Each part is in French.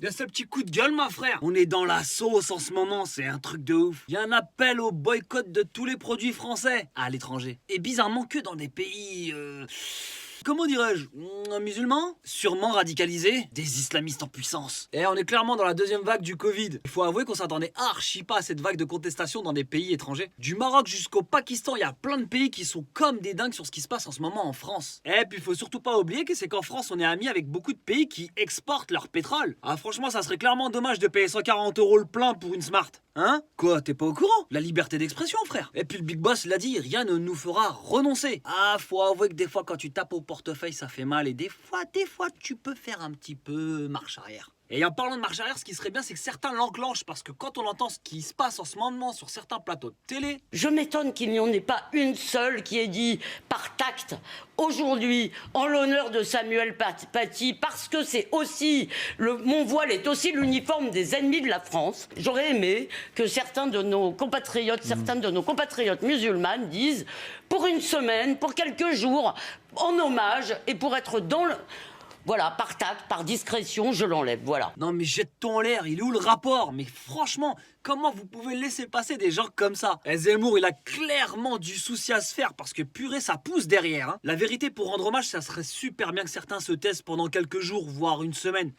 De ce petit coup de gueule, ma frère. On est dans la sauce en ce moment, c'est un truc de ouf. Il y a un appel au boycott de tous les produits français à l'étranger. Et bizarrement que dans des pays... Comment dirais-je, musulmans, sûrement radicalisés, des islamistes en puissance. Et on est clairement dans la deuxième vague du Covid. Il faut avouer qu'on s'attendait archi pas à cette vague de contestation dans des pays étrangers. Du Maroc jusqu'au Pakistan, il y a plein de pays qui sont comme des dingues sur ce qui se passe en ce moment en France. Et puis il faut surtout pas oublier que c'est qu'en France, on est amis avec beaucoup de pays qui exportent leur pétrole. Ah franchement, ça serait clairement dommage de payer 140 € le plein pour une Smart. Hein? Quoi, t'es pas au courant? La liberté d'expression, frère. Et puis le Big Boss l'a dit, rien ne nous fera renoncer. Ah, faut avouer que des fois, quand tu tapes au portefeuille, ça fait mal. Et des fois, tu peux faire un petit peu marche arrière. Et en parlant de marche arrière, ce qui serait bien, c'est que certains l'enclenchent. Parce que quand on entend ce qui se passe en ce moment sur certains plateaux de télé... Je m'étonne qu'il n'y en ait pas une seule qui ait dit par tact, aujourd'hui, en l'honneur de Samuel Paty, parce que c'est aussi, mon voile est aussi l'uniforme des ennemis de la France. J'aurais aimé que certains de nos compatriotes musulmanes disent, pour une semaine, pour quelques jours, en hommage, et pour être dans le... Voilà, par tact, par discrétion, je l'enlève, voilà. Non mais jette-toi en l'air, il est où le rapport? Mais franchement, comment vous pouvez laisser passer des gens comme ça? Zemmour, il a clairement du souci à se faire parce que purée, ça pousse derrière. Hein. La vérité, pour rendre hommage, ça serait super bien que certains se taisent pendant quelques jours, voire une semaine.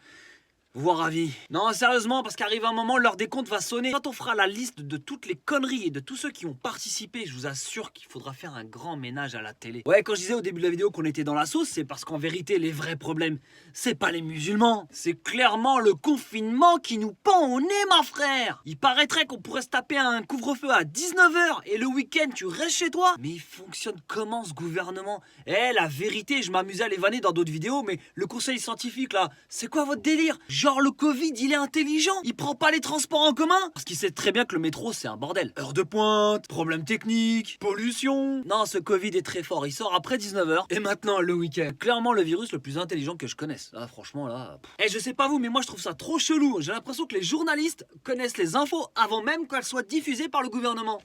Voire à vie. Non, sérieusement, parce qu'arrive un moment, l'heure des comptes va sonner. Quand on fera la liste de toutes les conneries et de tous ceux qui ont participé, je vous assure qu'il faudra faire un grand ménage à la télé. Ouais, quand je disais au début de la vidéo qu'on était dans la sauce, c'est parce qu'en vérité, les vrais problèmes, c'est pas les musulmans. C'est clairement le confinement qui nous pend au nez, ma frère. Il paraîtrait qu'on pourrait se taper un couvre-feu à 19 h et le week-end, tu restes chez toi. Mais il fonctionne comment, ce gouvernement? La vérité, je m'amusais à les vanner dans d'autres vidéos, mais le conseil scientifique, là, c'est quoi votre délire? Genre le Covid, il est intelligent. Il prend pas les transports en commun. Parce qu'il sait très bien que le métro, c'est un bordel. Heure de pointe, problème technique, pollution. Non, ce Covid est très fort. Il sort après 19 h. Et maintenant, le week-end. Clairement, le virus le plus intelligent que je connaisse. Ah, franchement, là... je sais pas vous, mais moi, je trouve ça trop chelou. J'ai l'impression que les journalistes connaissent les infos avant même qu'elles soient diffusées par le gouvernement.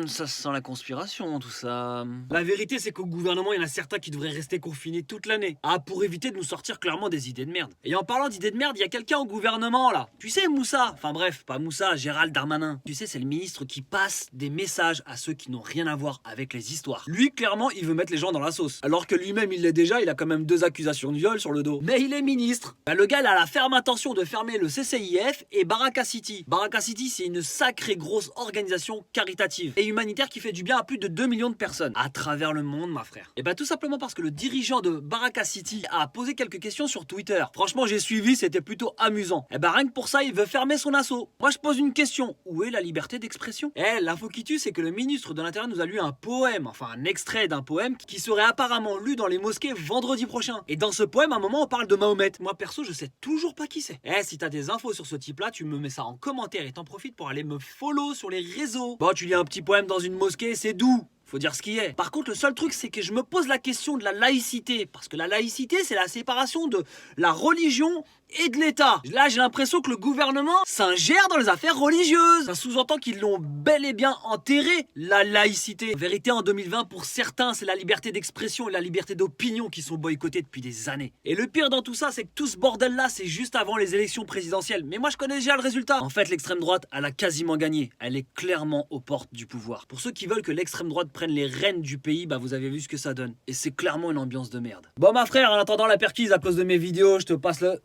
Ça sent la conspiration, tout ça. La vérité, c'est qu'au gouvernement, il y en a certains qui devraient rester confinés toute l'année. Ah, pour éviter de nous sortir clairement des idées de merde. Et en parlant d'idées de merde, il y a quelqu'un au gouvernement là. Tu sais, Moussa, enfin bref, pas Moussa, Gérald Darmanin. Tu sais, c'est le ministre qui passe des messages à ceux qui n'ont rien à voir avec les histoires. Lui, clairement, il veut mettre les gens dans la sauce. Alors que lui-même, il l'est déjà, il a quand même 2 accusations de viol sur le dos. Mais il est ministre. Le gars, il a la ferme intention de fermer le CCIF et Baraka City. Baraka City, c'est une sacrée grosse organisation caritative et humanitaire qui fait du bien à plus de 2 millions de personnes à travers le monde, ma frère. Et tout simplement parce que le dirigeant de Baraka City a posé quelques questions sur Twitter. Franchement, j'ai suivi, c'était plutôt amusant. Rien que pour ça, il veut fermer son assaut. Moi, je pose une question. Où est la liberté d'expression? L'info qui tue, c'est que le ministre de l'Intérieur nous a lu un poème, enfin un extrait d'un poème qui serait apparemment lu dans les mosquées vendredi prochain. Et dans ce poème, à un moment, on parle de Mahomet. Moi, perso, je sais toujours pas qui c'est. Si t'as des infos sur ce type-là, tu me mets ça en commentaire et t'en profites pour aller me follow sur les réseaux. Bon, tu lis un petit poème dans une mosquée, c'est doux. Faut dire ce qui est. Par contre, le seul truc, c'est que je me pose la question de la laïcité. Parce que la laïcité, c'est la séparation de la religion et de l'État. Là, j'ai l'impression que le gouvernement s'ingère dans les affaires religieuses. Ça sous-entend qu'ils l'ont bel et bien enterré, la laïcité. En vérité, en 2020, pour certains, c'est la liberté d'expression et la liberté d'opinion qui sont boycottées depuis des années. Et le pire dans tout ça, c'est que tout ce bordel-là, c'est juste avant les élections présidentielles. Mais moi, je connais déjà le résultat. En fait, l'extrême droite, elle a quasiment gagné. Elle est clairement aux portes du pouvoir. Pour ceux qui veulent que l'extrême droite prenne les rênes du pays, vous avez vu ce que ça donne. Et c'est clairement une ambiance de merde. Bon, ma frère, en attendant la perquise à cause de mes vidéos, je te passe le...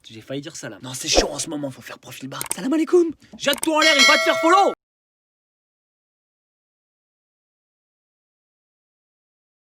J'ai failli dire salam. Non, c'est chaud en ce moment, faut faire profil bas. Salam alaikum. Jette-toi en l'air, il va te faire follow.